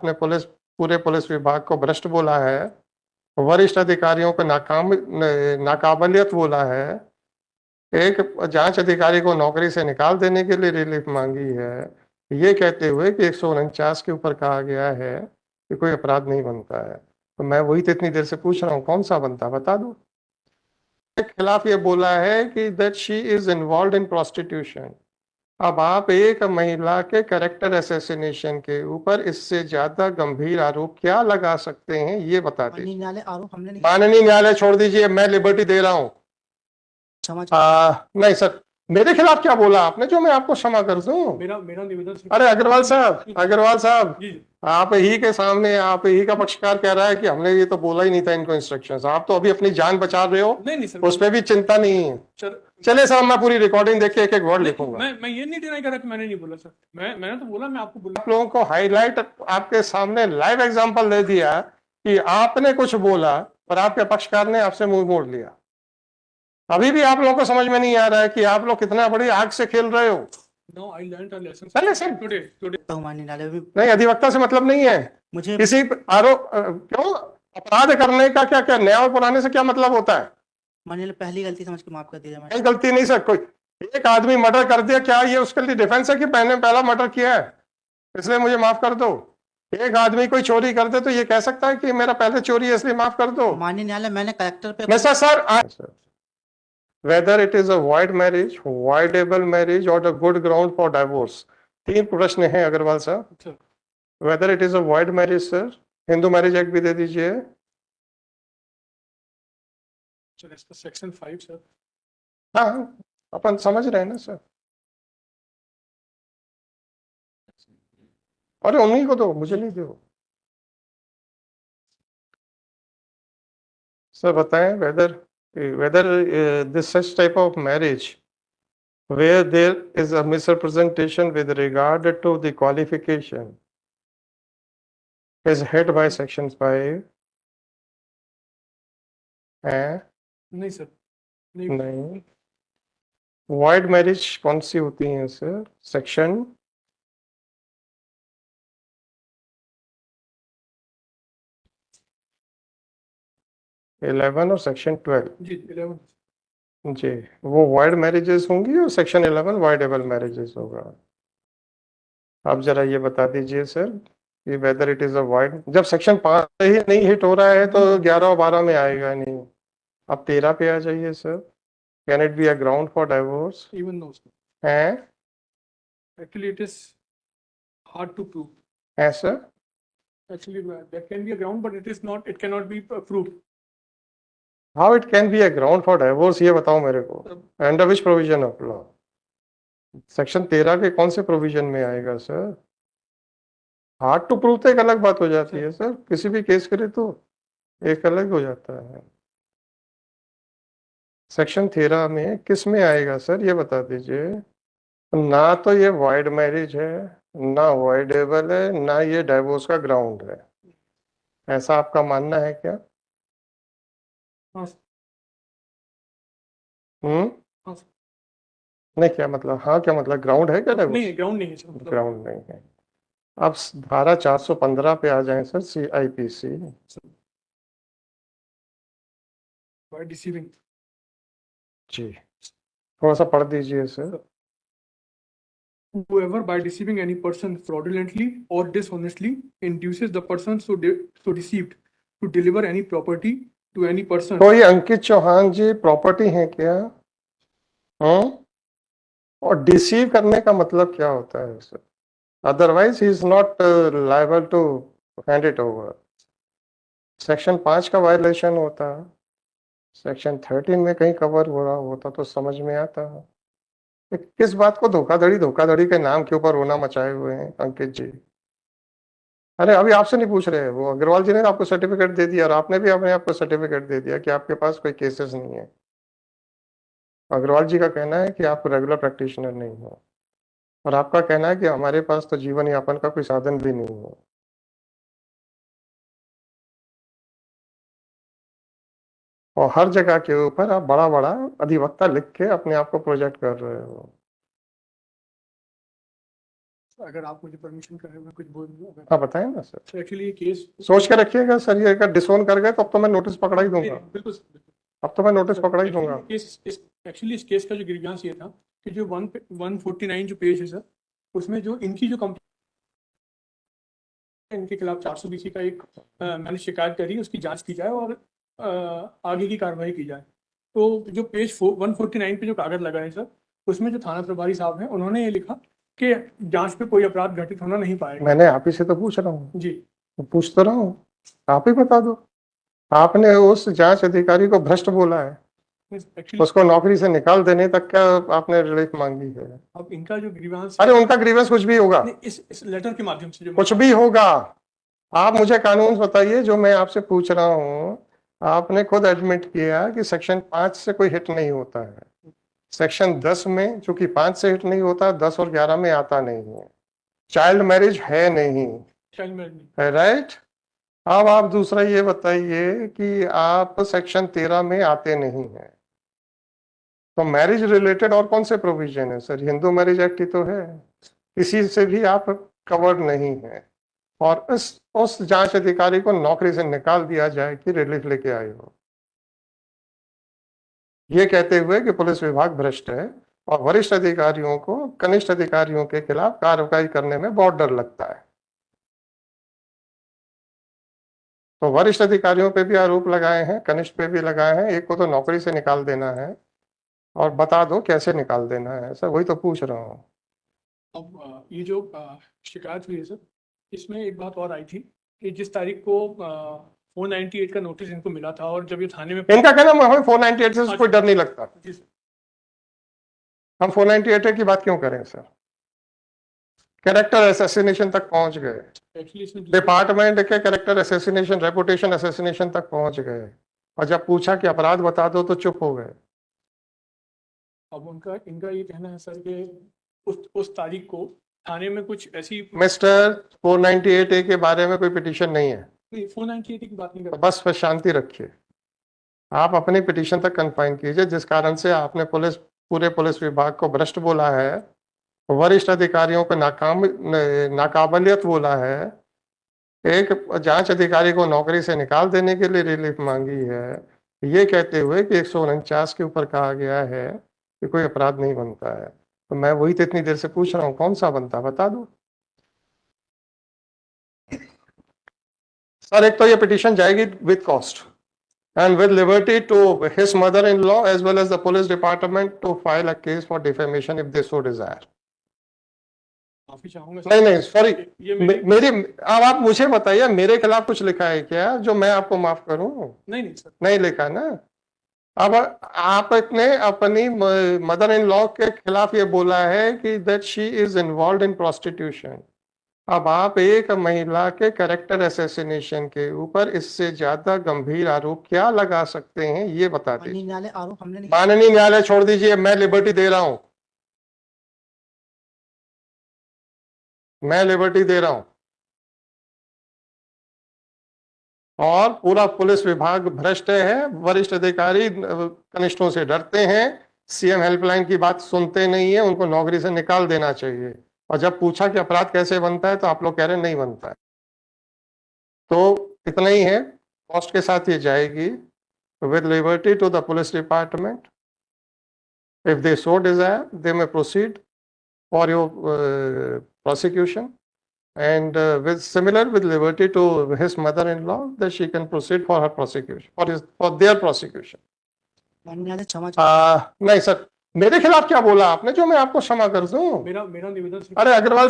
अपने पूरे पुलिस विभाग को भ्रष्ट बोला है, वरिष्ठ अधिकारियों को नाकाबिलियत बोला है, एक जांच अधिकारी को नौकरी से निकाल देने के लिए रिलीफ मांगी है, ये कहते हुए कि 149 के ऊपर कहा गया है कि कोई अपराध नहीं बनता है। तो मैं वही तो इतनी देर से पूछ रहा हूँ, कौन सा बनता, बता दो। के खिलाफ ये बोला है कि that she is involve in prostitution. अब आप एक महिला के कैरेक्टर असैसिनेशन के ऊपर इससे ज्यादा गंभीर आरोप क्या लगा सकते हैं, ये बता दीजिए। न्यायालय आरोप हमने नहीं माननीय न्यायालय छोड़ दीजिए, मैं लिबर्टी दे रहा हूँ। समझ नहीं सर, मेरे खिलाफ क्या बोला आपने जो मैं आपको क्षमा कर दूं? मेरा निवेदन अरे अग्रवाल साहब, आप ही के सामने आप ही का पक्षकार कह रहा है कि हमने ये तो बोला ही नहीं था इनको इंस्ट्रक्शंस। आप तो अभी अपनी जान बचा रहे हो, नहीं सर, उस पर भी चिंता नहीं है। चले सर, मैं पूरी रिकॉर्डिंग देख के एक एक वर्ड लिखूंगा। मैं ये नहीं डिनाई कर रहा कि मैंने नहीं बोला सर, मैंने तो बोला, मैं आपको बोला। आप लोगों को हाईलाइट आपके सामने लाइव एग्जांपल दे दिया कि आपने कुछ बोला और आपके पक्षकार ने आपसे मुंह मोड़ लिया। अभी भी आप लोगों को समझ में नहीं आ रहा है कि आप लोग कितना बड़ी आग से खेल रहे हो। No, I learned a lesson चले सर, today. माननीय न्यायालय भी नहीं, अधिवक्ता से मतलब नहीं है मुझे किसी आरोप क्यों अपराध करने का क्या क्या नया और पुराने से क्या मतलब होता है? माननीय पहली गलती समझ के माफ कर दीजिए। नहीं गलती नहीं सर, कोई एक आदमी मर्डर कर दिया, क्या ये उसके लिए डिफेंस है कि मैंने पहला मर्डर किया है इसलिए मुझे माफ कर दो? एक आदमी कोई चोरी कर दे तो ये कह सकता है कि मेरा पहले चोरी है इसलिए माफ कर दो? माननीय न्यायालय मैंने कलेक्टर पे sir whether it is a void marriage, voidable marriage or a good ground for divorce, तीन प्रश्न हैं अग्रवाल साहब। whether it is a void marriage sir, Hindu marriage act भी दे दीजिए। Section 5 sir. हाँ, अपन समझ रहे हैं ना सर। अरे उन्हीं को दो, मुझे नहीं दो। सर बताएं whether this such type of marriage where there is a misrepresentation with regard to the qualification is hit by section 5 है? नहीं सर, नहीं। void marriage कौन सी होती है सर? सेक्शन इलेवन और सेक्शन 12 जी 11 जी, वो वाइड मैरिजेस होंगी और सेक्शन 11 वाइडेबल मैरिजेस होगा। आप जरा ये बता दीजिए सर कि weather it is a wide, जब सेक्शन 5 ही नहीं हिट हो रहा है तो 11 और 12 में आएगा नहीं। अब 13 पे आ जाइए sir. Can it be a ground for divorce? Even no है actually it is hard to prove. है sir, actually that can be a ground but it can not be proved. How it can be a ground for divorce, ये बताओ मेरे को। Under which provision of law? Section 13 के कौन से provision में आएगा सर? हार्ड टू प्रूव तो एक अलग बात हो जाती है सर, किसी भी केस के लिए तो एक अलग हो जाता है। सेक्शन 13 में किस में आएगा सर, ये बता दीजिए। ना तो ये वाइड मैरिज है, ना वाइडेबल है, ना ये डाइवोर्स का ग्राउंड है, ऐसा आपका मानना है क्या? हाँ हम्म, नहीं क्या मतलब, हाँ क्या मतलब, ग्राउंड है क्या डाइवोर्स? नहीं, ग्राउंड नहीं है सर, ग्राउंड नहीं है। अब धारा 415 पे आ जाए सर, CIPC। By deceiving. जी, थोड़ा सा पढ़ दीजिए sir. Whoever by deceiving any person fraudulently or dishonestly induces the person so deceived to deliver any property to any person। तो ये अंकित चौहान जी प्रॉपर्टी है क्या? और डिसीव करने का मतलब क्या होता है sir? Otherwise he is not liable to hand it over. Section 5 का वायलेशन होता, सेक्शन 13 में कहीं कवर हो रहा होता तो समझ में आता। किस बात को धोखाधड़ी के नाम के ऊपर रोना मचाए हुए हैं अंकित जी? अरे अभी आपसे नहीं पूछ रहे, वो अग्रवाल जी ने आपको सर्टिफिकेट दे दिया और आपने भी अपने आपको सर्टिफिकेट दे दिया कि आपके पास कोई केसेस नहीं है। अग्रवाल जी का कहना है कि आप रेगुलर प्रैक्टिशनर नहीं हो और आपका कहना है कि हमारे पास तो जीवन यापन का कोई साधन भी नहीं है। और हर जगह के ऊपर आप बड़ा बड़ा अधिवक्ता लिख के अपने आप को प्रोजेक्ट कर रहे हो। अगर आप मुझे परमिशन करें मैं कुछ बोल दूं अगर हाँ बताएं ना सर, सर एक्चुअली ये केस सोच के रखिएगा सर, ये अगर डिसोन कर गए तो अब तो मैं नोटिस पकड़ा ही दूंगा, बिल्कुल सर, अब तो मैं नोटिस पकड़ा ही दूंगा। एक्चुअली इस केस का जो ग्रीवियंस ये था कि जो 149 जो पेज है सर, उसमें जो इनकी जो कंप्लेंट इनके खिलाफ 420 का एक मैंने शिकायत करी, उसकी जांच की जाए और आगे की कार्रवाई की जाए। तो जो पेज 149 पे जो कागज लगा है सर, उसमें जो थाना प्रभारी साहब हैं उन्होंने ये लिखा कि जांच पे कोई अपराध घटित होना नहीं पाएगा। मैंने आप ही से तो पूछ रहा हूँ, जी पूछ तो रहा हूँ, आप ही बता दो। आपने उस जांच अधिकारी को भ्रष्ट बोला है, एक्चुअली उसको नौकरी से निकाल देने तक क्या आपने रिलीफ मांगी है? अब इनका जो ग्रीवांस अरे उनका ग्रीवेंस कुछ भी होगा, इस लेटर के माध्यम से जो कुछ भी होगा, आप मुझे कानून बताइए जो मैं आपसे पूछ रहा हूँ। आपने खुद एडमिट किया कि सेक्शन 5 से कोई हिट नहीं होता है, सेक्शन 10 में चूंकि 5 से हिट नहीं होता, 10 और 11 में आता नहीं है, चाइल्ड मैरिज है नहीं, चाइल्ड मैरिज है राइट। अब आप दूसरा ये बताइए कि आप सेक्शन 13 में आते नहीं हैं, तो मैरिज रिलेटेड और कौन से प्रोविजन है सर? हिंदू मैरिज एक्ट ही तो है, किसी से भी आप कवर्ड नहीं है। और उस जांच अधिकारी को नौकरी से निकाल दिया जाए कि रिलीफ लेके आए हो, ये कहते हुए कि पुलिस विभाग भ्रष्ट है और वरिष्ठ अधिकारियों को कनिष्ठ अधिकारियों के खिलाफ कार्रवाई करने में बहुत डर लगता है। तो वरिष्ठ अधिकारियों पे भी आरोप लगाए हैं, कनिष्ठ पे भी लगाए हैं, एक को तो नौकरी से निकाल देना है, और बता दो कैसे निकाल देना है सर, वही तो पूछ रहा हूँ। अब ये जो शिकायत हुई है सर, इसमें एक बात और आई थी कि जिस तारीख को 498 का नोटिस इनको मिला था और जब ये थाने में इनका कहना हमें 498 से कोई डर नहीं लगता, जी सर, हम 498 की बात क्यों करें सर? कैरेक्टर असैसिनेशन तक पहुंच गए, एक्चुअली इसमें डिपार्टमेंट के कैरेक्टर असैसिनेशन, रेपुटेशन असैसिनेशन तक पहुंच गए, और जब पूछा कि अपराध बता दो तो चुप हो गए। अब उनका इनका ये कहना है सर कि उस तारीख को थाने में कुछ ऐसी मिस्टर 498A के बारे में कोई पिटीशन नहीं है, 498 की बात नहीं तो कर बस फिर शांति रखिए, आप अपनी पिटीशन तक कन्फाइन कीजिए। जिस कारण से आपने पूरे पुलिस विभाग को भ्रष्ट बोला है, वरिष्ठ अधिकारियों को नाकाबिलियत बोला है, एक जांच अधिकारी को नौकरी से निकाल देने के लिए रिलीफ मांगी है, ये कहते हुए कि 149 के ऊपर कहा गया है कि कोई अपराध नहीं बनता है। तो मैं वही तो इतनी देर से पूछ रहा हूँ, कौन सा बनता बता दो सर। एक तो ये पिटीशन जाएगी with cost and with liberty to his mother-in-law as well as the police department to file a case for defamation if they so desire. माफी चाहूंगा नहीं नहीं सॉरी, ये मेरी अब आप मुझे बताइए मेरे खिलाफ कुछ लिखा है क्या जो मैं आपको माफ करूं? नहीं सर, नहीं लिखा ना। अब आपने अपनी मदर इन लॉ के खिलाफ ये बोला है कि that she is involve in prostitution. अब आप एक महिला के कैरेक्टर असैसिनेशन के ऊपर इससे ज्यादा गंभीर आरोप क्या लगा सकते हैं, ये बता माननीय दीजिए। न्यायालय आरोप हमने नहीं माननीय न्यायालय छोड़ दीजिए, मैं लिबर्टी दे रहा हूं, मैं लिबर्टी दे रहा हूं। और पूरा पुलिस विभाग भ्रष्ट है, वरिष्ठ अधिकारी कनिष्ठों से डरते हैं, सीएम हेल्पलाइन की बात सुनते नहीं है, उनको नौकरी से निकाल देना चाहिए। और जब पूछा कि अपराध कैसे बनता है तो आप लोग कह रहे हैं नहीं बनता है। तो इतना ही है, कॉस्ट के साथ ये जाएगी with liberty to the police department. If they so desire they may proceed for your prosecution, and with liberty to his mother-in-law that she can proceed for her prosecution, for their prosecution. माननीय न्यायालय क्षमा नहीं sir, मेरे खिलाफ क्या बोला आपने जो मैं आपको क्षमा कर दूं? मेरा निवेदन सिर्फ- अरे अग्रवाल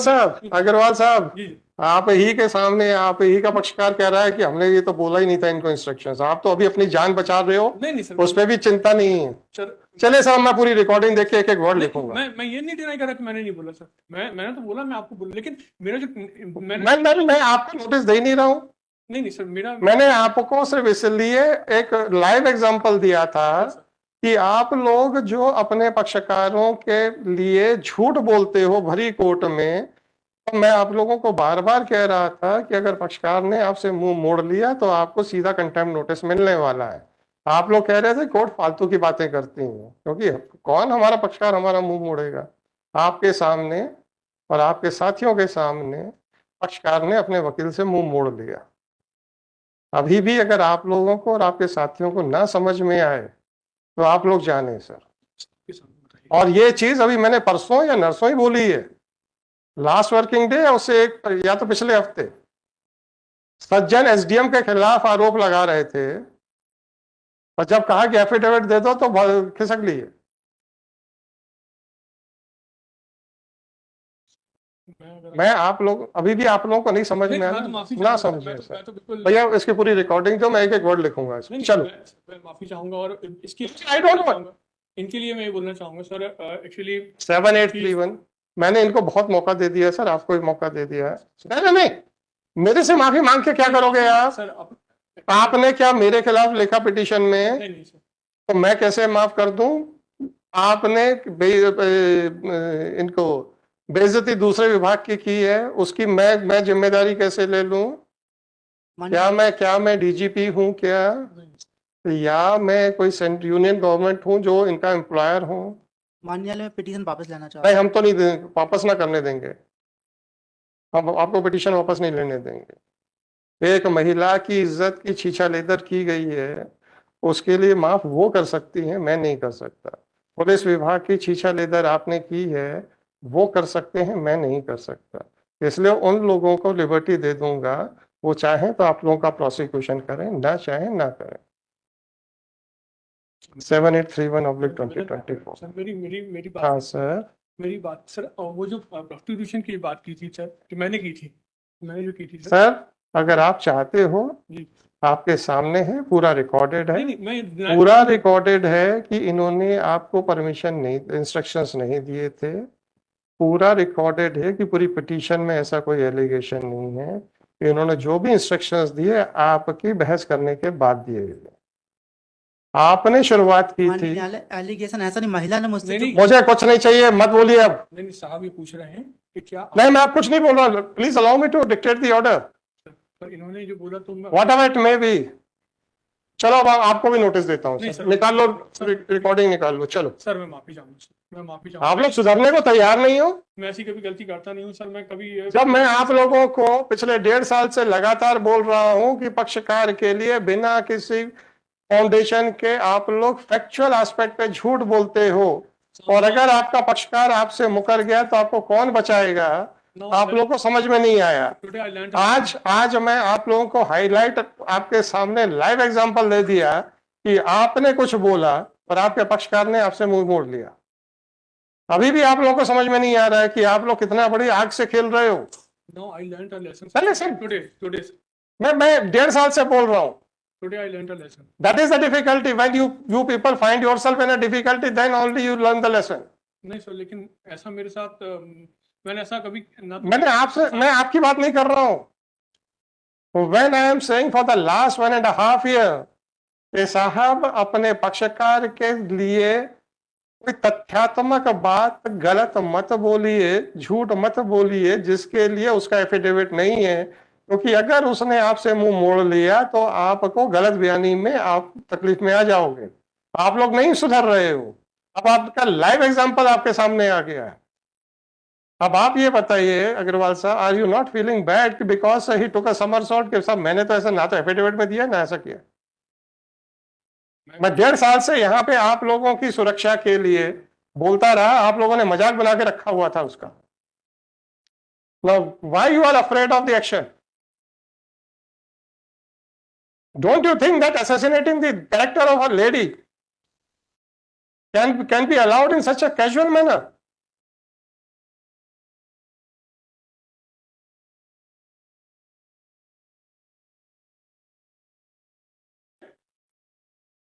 साहब जी आप ही के सामने आप ही का पक्षकार कह रहा है कि हमने ये तो बोला ही नहीं था इनको इंस्ट्रक्शंस। आप तो अभी अपनी जान बचा रहे हो, नहीं सर, उस पर भी चिंता नहीं है। सर चले साहब, मैं पूरी रिकॉर्डिंग देख के एक एक वर्ड लिखूंगा। मैं ये नहीं डिनाई कर रहा कि मैंने नहीं बोला सर, मैंने तो बोला, मैं आपको बोला, लेकिन मेरा जो मैं आपको नोटिस दे नहीं रहा हूँ, नहीं सर, मैंने आपको सिर्फ इसलिए एक लाइव एग्जांपल दिया था कि आप लोग जो अपने पक्षकारों के लिए झूठ बोलते हो भरी कोर्ट में, तो मैं आप लोगों को बार बार कह रहा था कि अगर पक्षकार ने आपसे मुंह मोड़ लिया तो आपको सीधा कंटेम्प्ट नोटिस मिलने वाला है। आप लोग कह रहे थे कोर्ट फालतू की बातें करती है, क्योंकि कौन हमारा पक्षकार हमारा मुंह मोड़ेगा? आपके सामने और आपके साथियों के सामने पक्षकार ने अपने वकील से मुंह मोड़ लिया। अभी भी अगर आप लोगों को और आपके साथियों को ना समझ में आए तो आप लोग जाने सर। के सामने बताइए। और ये चीज अभी मैंने परसों या नरसों ही बोली है, लास्ट वर्किंग डे या उससे एक या तो पिछले हफ्ते। सज्जन एसडीएम के खिलाफ आरोप लगा रहे थे और जब कहा कि एफिडेविट दे दो तो खिसक लिए। मैं आप लोग अभी भी आप लोगों को नहीं समझ में आया, ना समझे सर। मैं तो बिल्कुल भैया इसकी पूरी रिकॉर्डिंग जो मैं एक एक वर्ड लिखूंगा इसमें। नहीं, चलो मैं माफी चाहूंगा और इसके I don't know. इनके लिए मैं ये बोलना चाहूंगा सर, एक्चुअली 7831 मैंने इनको बहुत मौका दे दिया सर, आपको भी मौका दे दिया है। नहीं नहीं, मेरे से माफी मांग के क्या करोगे आप? सर आपने क्या मेरे खिलाफ लिखा पिटीशन में, नहीं सर, तो मैं कैसे माफ कर दूं? आपने इनको बेइज्जती दूसरे विभाग की है, उसकी मैं जिम्मेदारी कैसे ले लूं? क्या मैं डीजीपी हूं क्या, या मैं कोई यूनियन गवर्नमेंट हूं जो इनका एम्प्लॉयर हूं? न्यायालय में पिटीशन वापस लेना चाहता नहीं, हम तो नहीं वापस ना करने देंगे, हम आपको पिटीशन वापस नहीं लेने देंगे। एक महिला की इज्जत की छीछालेदर की गई है, उसके लिए माफ वो कर सकती है, मैं नहीं कर सकता। पुलिस विभाग की छीछालेदर आपने की है, वो कर सकते हैं, मैं नहीं कर सकता। इसलिए उन लोगों को लिबर्टी दे दूंगा, वो चाहें तो आप लोगों का प्रोसिक्यूशन करें, ना चाहें ना करें। 7831/2024। सर मेरी बात, हाँ सर। मेरी बात सर, वो जो प्रोस्टिट्यूशन की बात की थी सर, जो मैंने की थी, मैंने जो की थी सर अगर आप चाहते हो, जी, आपके सामने है, पूरा रिकॉर्डेड है, नहीं मैं पूरा रिकॉर्डेड है कि इन्होंने आपको परमिशन नहीं, इंस्ट्रक्शंस नहीं दिए थे। पूरा रिकॉर्डेड है कि पूरी पिटीशन में ऐसा कोई एलिगेशन नहीं है। इन्होंने जो भी इंस्ट्रक्शंस दिए आपकी बहस करने के बाद दिए गए। आपने शुरुआत की थी। न्यायालय एलिगेशन ऐसा नहीं, महिला ने मुझसे नहीं, मुझे कुछ नहीं चाहिए, मत बोलिए अब। नहीं साहब ये पूछ रहे हैं कि क्या नहीं, मैं आप कुछ नहीं बोल रहा, please allow me to dictate the order पर इन्होंने जो बोला तो मैं whatever it may be. चलो अब आपको भी नोटिस देता हूँ नहीं सर, सर, निकाल लो, सर, रिकॉर्डिंग निकाल लो। चलो सर मैं माफी चाहूंगा सर, मैं माफी आप चाहूंगा। लोग सुधरने को तैयार नहीं हो। मैं ऐसी कभी गलती करता नहीं हूँ सर, मैं कभी जब मैं आप लोगों को पिछले 1.5 साल से लगातार बोल रहा हूं कि पक्षकार के लिए बिना किसी फाउंडेशन के आप लोग फैक्चुअल एस्पेक्ट पे झूठ बोलते हो, और अगर आपका पक्षकार आपसे मुकर गया तो आपको कौन बचाएगा? आप लोगों को समझ में नहीं आया। आज मैं आप लोगों को हाईलाइट आपके सामने लाइव एग्जांपल दे दिया कि आपने कुछ बोला और आपके पक्षकार ने आपसे मुंह मोड़ लिया। अभी भी आप लोगों को समझ में नहीं आ रहा है कि आप लोग कितना बड़ी आग से खेल रहे हो। No, I learned a lesson. Tell us, sir. Today, मैं 1.5 साल से बोल रहा हूं। today I learned a lesson. That is the difficulty. When you people find yourself in a difficulty, then only you learn the lesson. नहीं sir, लेकिन ऐसा मेरे साथ मैंने ऐसा कभी ना, मैं आपकी बात नहीं कर रहा हूं। When I am saying for the last 1.5 year, ये साहब अपने पक्षकार के लिए कोई तथ्यात्मक बात गलत मत बोलिए, झूठ मत बोलिए जिसके लिए उसका एफिडेविट नहीं है, क्योंकि अगर उसने आपसे मुंह मोड़ लिया तो आपको गलत बयानी में आप तकलीफ में आ जाओगे। आप लोग नहीं सुधर रहे हो। अब आपका लाइव एग्जांपल आपके सामने आ गया है। अब आप ये बताइए अग्रवाल साहब, are you not feeling bad because he took a somersault के साहब मैंने तो ऐसा ना तो एफिडेविट में दिया ना ऐसा किया। मैं 1.5 साल से यहाँ पे आप लोगों की सुरक्षा के लिए बोलता रहा, आप लोगों ने मजाक बना के रखा हुआ था उसका। Now, why you are afraid of the action? Don't you think that assassinating the character of a lady can be allowed in such a casual manner?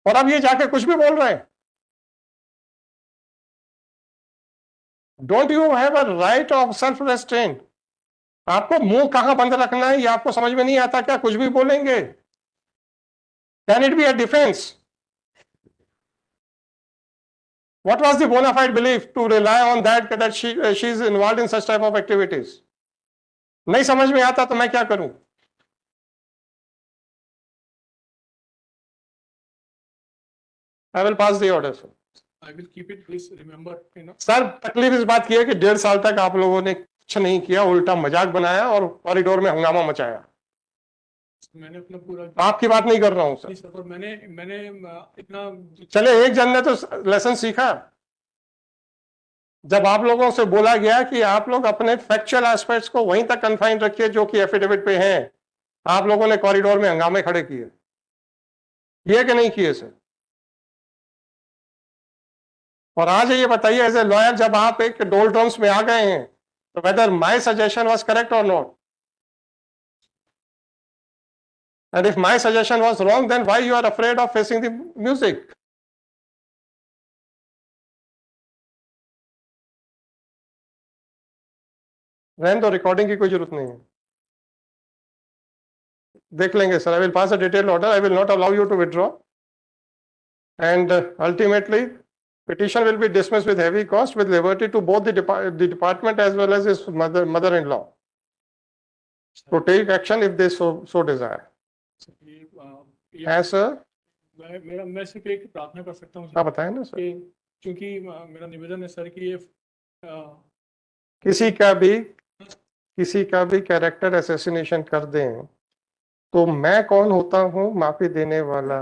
और अब ये जाके कुछ भी बोल रहे हैं। Don't you have a right of self restaurant? आपको मुंह कहां बंद रखना है ये आपको समझ में नहीं आता क्या? कुछ भी बोलेंगे? Can it be a defence? What was the bona fide belief to rely on that she is involved in such type of activities? नहीं समझ में आता तो मैं क्या करूं? I will pass the order, sir. I will keep it. Please remember, sir तकलीफ इस बात की है कि 1.5 साल तक आप लोगों ने कुछ नहीं किया, उल्टा मजाक बनाया और कॉरिडोर में हंगामा मचाया। मैंने अपना पूरा आपकी बात नहीं कर रहा हूं सर। नहीं सर, पर मैंने मैंने इतना चले एक जन ने तो लेसन सीखा। जब आप लोगों से बोला गया कि आप लोग अपने फैक्चुअल एस्पेक्ट्स को वहीं तक कन्फाइन रखिए जो कि एफिडेविट पे हैं, आप लोगों ने कॉरिडोर में हंगामे खड़े किए, किए कि नहीं किए सर? और आज ये बताइए एज ए लॉयर, जब आप एक डोल ड्रम्स में आ गए हैं, तो whether my suggestion was correct और not, and if my suggestion was wrong, then why you are afraid of facing the music? रहने दो, रिकॉर्डिंग की कोई जरूरत नहीं है, देख लेंगे sir. I will pass a detail order, I will not allow you to withdraw, and ultimately petition will be dismissed with heavy cost with liberty to both the department as well as his mother-in-law to take action if they so desire. है sir? मैं सिर्फ एक प्रार्थना कर सकता हूँ आप बताएं ना सर। कि क्योंकि मेरा निवेदन है सर कि ये किसी का भी कैरेक्टर असैसिनेशन कर दें तो मैं कौन होता हूं माफी देने वाला?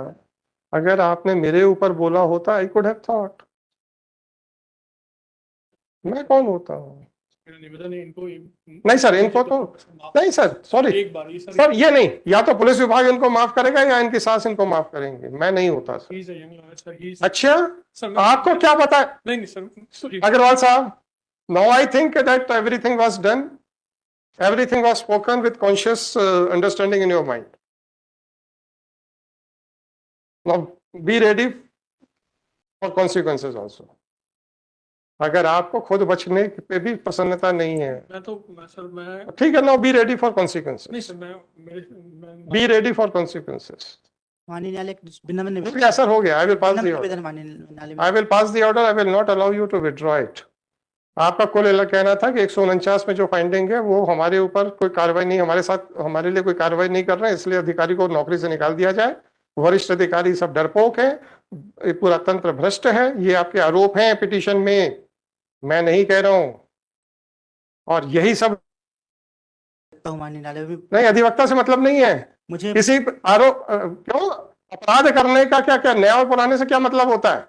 अगर आपने मेरे ऊपर बोला होता, आई कुड हैव थॉट, मैं कौन होता हूं? मेरा निवेदन है इनको नहीं सर, इनको तो नहीं सर, सॉरी एक बार सर, ये नहीं, या तो पुलिस विभाग इनको माफ करेगा या इनकी सास इनको माफ करेंगे, मैं नहीं होता सर। अच्छा, आपको क्या पता है? नहीं सर, अग्रवाल साहब, now I think that everything was done, everything was spoken with conscious understanding in your mind. Now be ready for consequences also. अगर आपको खुद बचने पे भी प्रसन्नता नहीं है, मैं ठीक है, now be ready for consequences. नहीं सर, मैं बी रेडी फॉर कॉन्सिक्वेंसेस। माननीय न्यायालय बिना में असर हो गया, I will pass the order, निवेदन माननीय न्यायालय I will pass the order, I will not allow you to withdraw it. आपका कुल कहना था कि 149 में जो फाइंडिंग है वो हमारे ऊपर कोई कार्रवाई नहीं, हमारे साथ, हमारे लिए कोई कार्रवाई नहीं कर रहे हैं, इसलिए अधिकारी को नौकरी से निकाल दिया जाए। वरिष्ठ अधिकारी सब डरपोक है, पूरा तंत्र भ्रष्ट है, ये आपके आरोप हैं पिटीशन में, मैं नहीं कह रहा हूं। और यही सब माननीय न्यायालय नहीं, अधिवक्ता से मतलब नहीं है मुझे किसी आरोप, क्यों अपराध करने का क्या क्या नया और पुराने से क्या मतलब होता है?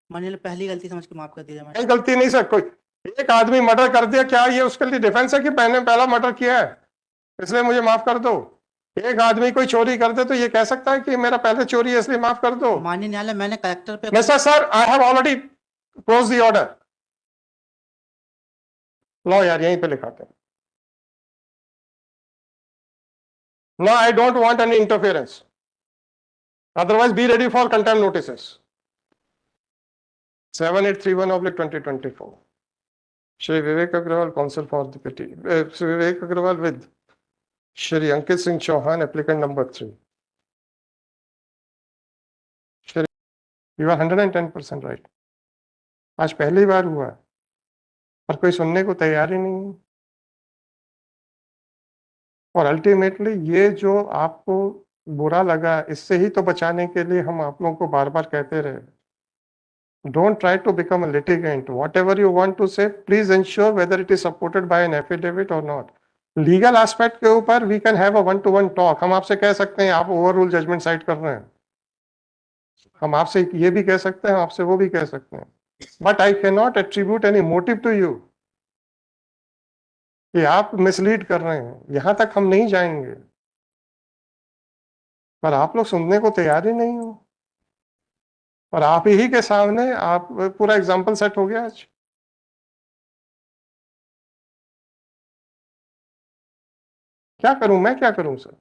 माननीय पहली गलती समझ के माफ कर दीजिए। कोई गलती नहीं सर, कोई एक आदमी मर्डर कर दिया, क्या ये उसके लिए डिफेंस है कि मैंने पहला मर्डर किया है इसलिए मुझे माफ कर दो? एक आदमी कोई चोरी कर दे तो ये कह सकता है कि मेरा पहले चोरी है इसलिए माफ कर दो? माननीय न्यायालय मैंने कलेक्टर पे mister sir, I have already close the order. लो यार, यहीं पे लिखाते हैं। No, I don't want any interference, otherwise be ready for contempt notices. 7831/2024 Shri Vivek Agrawal, counsel for the petition. Shri Vivek Agrawal with Shri Ankit Singh Chauhan, applicant number 3. Shri, you are 110% right. आज पहली बार हुआ है पर कोई सुनने को तैयार ही नहीं है। और अल्टीमेटली ये जो आपको बुरा लगा, इससे ही तो बचाने के लिए हम आप लोगों को बार बार कहते रहे, don't try to become a litigant. Whatever you want to say, please ensure whether it is supported by an affidavit or not. Legal aspect के ऊपर we can have a one-to-one talk. हम आपसे कह सकते हैं आप overrule judgment cite कर रहे हैं, हम आपसे ये भी कह सकते हैं, आपसे वो भी कह सकते हैं, but I cannot attribute any motive to you कि आप मिसलीड कर रहे हैं। यहां तक हम नहीं जाएंगे, पर आप लोग सुनने को तैयार ही नहीं हो। और आप ही के सामने आप पूरा एग्जाम्पल सेट हो गया आज। क्या करूं मैं, क्या करूं सर?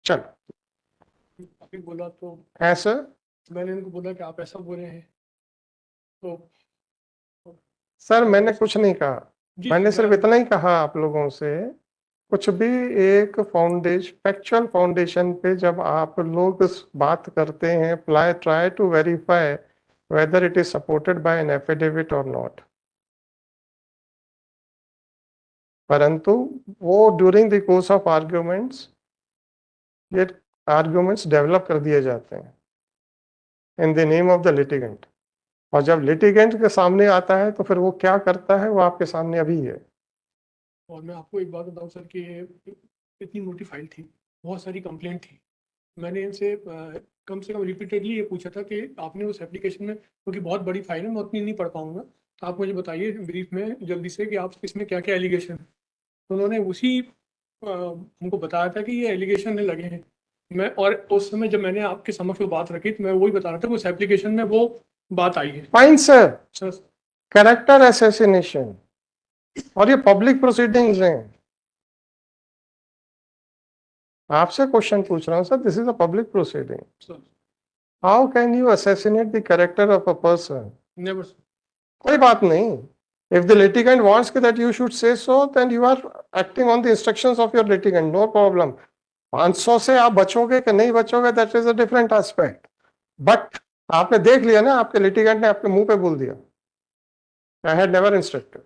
चलो, आपने बोला तो है सर, मैंने इनको बोला कि आप ऐसा बोले हैं तो सर मैंने कुछ नहीं कहा, मैंने सिर्फ इतना ही कहा आप लोगों से, कुछ भी एक फैक्चुअल फाउंडेशन पे जब आप लोग बात करते हैं, try to verify whether it is supported by an affidavit और नॉट। परंतु वो during the course of arguments, ये आर्ग्यूमेंट्स डेवलप कर दिए जाते हैं in the name of the litigant. और जब लिटिगेंट के सामने आता है तो फिर वो क्या करता है वो आपके सामने अभी है। और मैं आपको एक बात बताऊं सर कि ये इतनी मोटी फाइल थी, बहुत सारी कंप्लेंट थी। मैंने इनसे कम से कम रिपीटेडली ये पूछा था कि आपने उस एप्लीकेशन में, क्योंकि बहुत बड़ी फाइल है मैं उतनी नहीं पढ़ पाऊंगा, तो आप मुझे बताइए ब्रीफ में जल्दी से कि आप इसमें क्या क्या एलिगेशन है। तो उन्होंने उसी हमको बताया था कि ये एलिगेशन लगे हैं। मैं और उस समय जब मैंने आपके समक्ष वो बात रखी तो मैं वही बता रहा था कि उस एप्लीकेशन में वो बात आई है। Fine sir, sir character assassination, और ये पब्लिक प्रोसीडिंग्स हैं। आपसे क्वेश्चन पूछ रहा हूँ sir, this is a public proceeding. Sir how can you assassinate the character of a person? Never. कोई बात नहीं। If the litigant wants that you should say so, then you are acting on the instructions of your litigant, no problem. 500 से आप बचोगे कि नहीं बचोगे, that is a different aspect. But आपने देख लिया ना, आपके litigant ने आपके मुंह पे बोल दिया, I had never instructed.